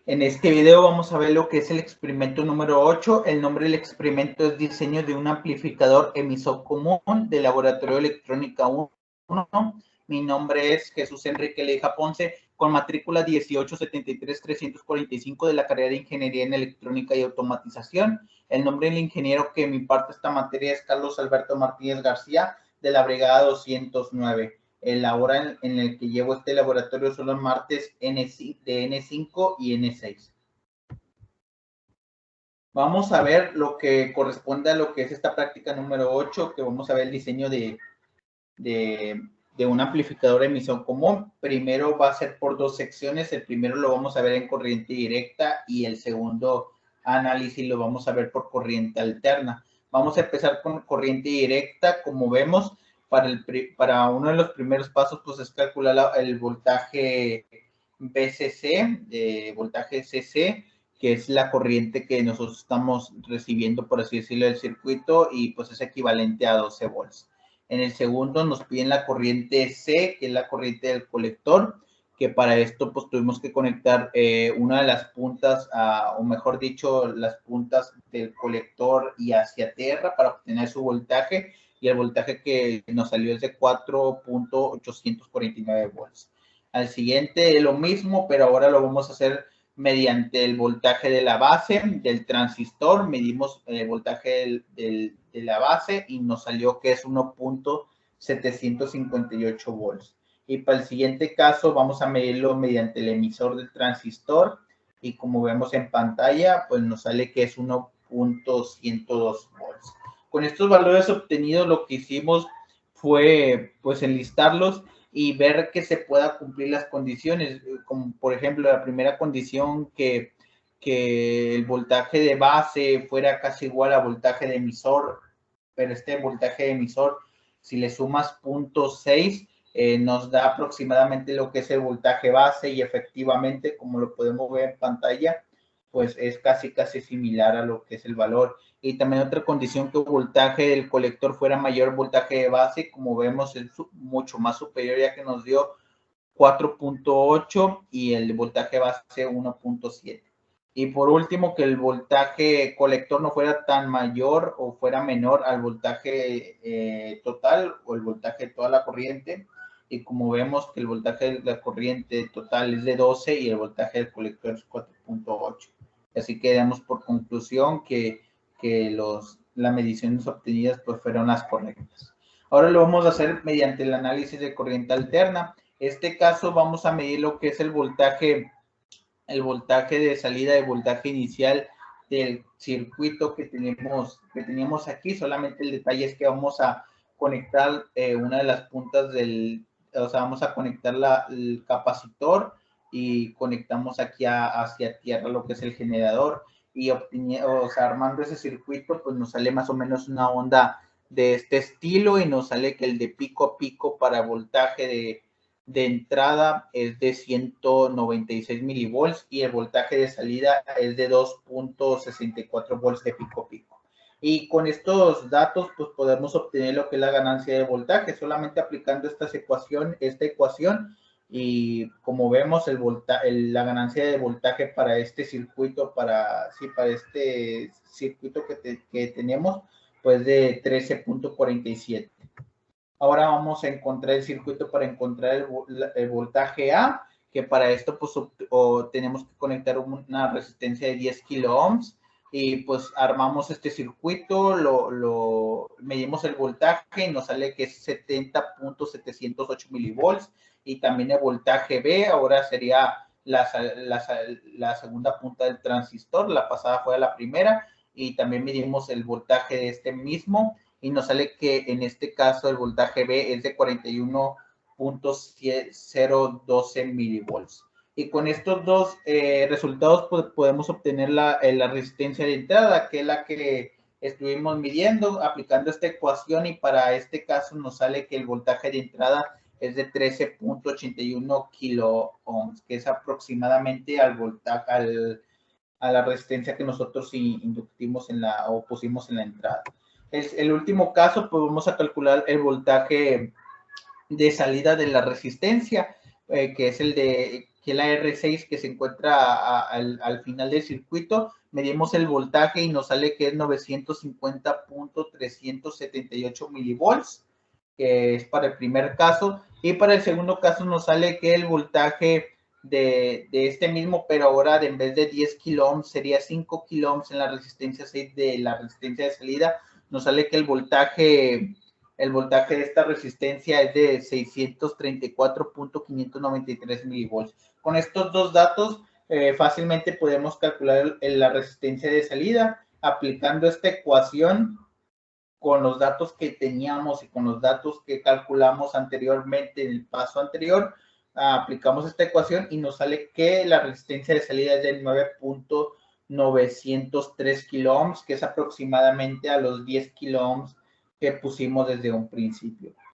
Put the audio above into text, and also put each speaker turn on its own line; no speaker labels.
En este video vamos a ver lo que es el experimento número 8. El nombre del experimento es diseño de un amplificador emisor común de Laboratorio de Electrónica 1. Mi nombre es Jesús Enrique Leija Ponce, con matrícula 1873345 de la carrera de Ingeniería en Electrónica y Automatización. El nombre del ingeniero que me imparte esta materia es Carlos Alberto Martínez García, de la Brigada 209. La hora en el que llevo este laboratorio son los martes de N5 y N6. Vamos a ver lo que corresponde a lo que es esta práctica número 8, que vamos a ver el diseño de un amplificador de emisión común. Primero va a ser por dos secciones. El primero lo vamos a ver en corriente directa y el segundo análisis lo vamos a ver por corriente alterna. Vamos a empezar con corriente directa. Como vemos, para uno de los primeros pasos, pues es calcular el voltaje BCC, voltaje CC, que es la corriente que nosotros estamos recibiendo, por así decirlo, del circuito, y pues es equivalente a 12 volts. En el segundo nos piden la corriente C, que es la corriente del colector, que para esto pues tuvimos que conectar una de las puntas, o mejor dicho, las puntas del colector y hacia tierra para obtener su voltaje, y el voltaje que nos salió es de 4.849 volts. Al siguiente lo mismo, pero ahora lo vamos a hacer mediante el voltaje de la base del transistor. Medimos el voltaje de la base y nos salió que es 1.758 volts. Y para el siguiente caso vamos a medirlo mediante el emisor del transistor, y como vemos en pantalla, pues nos sale que es 1.102 volts. Con estos valores obtenidos, lo que hicimos fue pues enlistarlos y ver que se pueda cumplir las condiciones, como por ejemplo la primera condición, que el voltaje de base fuera casi igual al voltaje de emisor, pero este voltaje de emisor, si le sumas 0.6, nos da aproximadamente lo que es el voltaje base, y efectivamente, como lo podemos ver en pantalla, pues es casi similar a lo que es el valor. Y también otra condición, que el voltaje del colector fuera mayor al voltaje de base. Como vemos, es mucho más superior, ya que nos dio 4.8 y el voltaje base 1.7. Y por último, que el voltaje colector no fuera tan mayor o fuera menor al voltaje total, o el voltaje de toda la corriente. Y como vemos que el voltaje de la corriente total es de 12 y el voltaje del colector es 4.8. Así que damos por conclusión que las mediciones obtenidas pues fueron las correctas. Ahora lo vamos a hacer mediante el análisis de corriente alterna. En este caso vamos a medir lo que es el voltaje de salida y voltaje inicial del circuito que teníamos aquí. Solamente el detalle es que vamos a conectar una de las puntas vamos a conectar el capacitor, y conectamos aquí hacia tierra lo que es el generador, y armando ese circuito, pues nos sale más o menos una onda de este estilo, y nos sale que el de pico a pico para voltaje de entrada es de 196 milivolts, y el voltaje de salida es de 2.64 volts de pico a pico. Y con estos datos pues podemos obtener lo que es la ganancia de voltaje, solamente aplicando esta ecuación, y como vemos la ganancia de voltaje para este circuito, para este circuito que tenemos, pues de 13.47. Ahora vamos a encontrar el circuito para encontrar el voltaje A, que para esto pues tenemos que conectar una resistencia de 10 kilo ohms, y pues armamos este circuito, medimos el voltaje y nos sale que es 70.708 milivolts. Y también el voltaje B ahora sería la segunda punta del transistor, la pasada fue la primera, y también medimos el voltaje de este mismo, y nos sale que en este caso el voltaje B es de 41.012 milivolts. Y con estos dos resultados pues, podemos obtener la resistencia de entrada, que es la que estuvimos midiendo aplicando esta ecuación, y para este caso nos sale que el voltaje de entrada es de 13.81 kilo ohms, que es aproximadamente a la resistencia que nosotros inductimos o pusimos en la entrada. El último caso, pues vamos a calcular el voltaje de salida de la resistencia, que es el de que es la R6 que se encuentra al final del circuito. Medimos el voltaje y nos sale que es 950.378 milivolts, que es para el primer caso. Y para el segundo caso nos sale que el voltaje de este mismo, pero ahora en vez de 10 kilo ohms sería 5 kilo ohms en la resistencia 6 de la resistencia de salida. Nos sale que el voltaje de esta resistencia es de 634.593 milivolts. Con estos dos datos fácilmente podemos calcular la resistencia de salida aplicando esta ecuación con los datos que teníamos y con los datos que calculamos anteriormente en el paso anterior. Aplicamos esta ecuación y nos sale que la resistencia de salida es de 9.903 kilo ohms, que es aproximadamente a los 10 kilo ohms que pusimos desde un principio.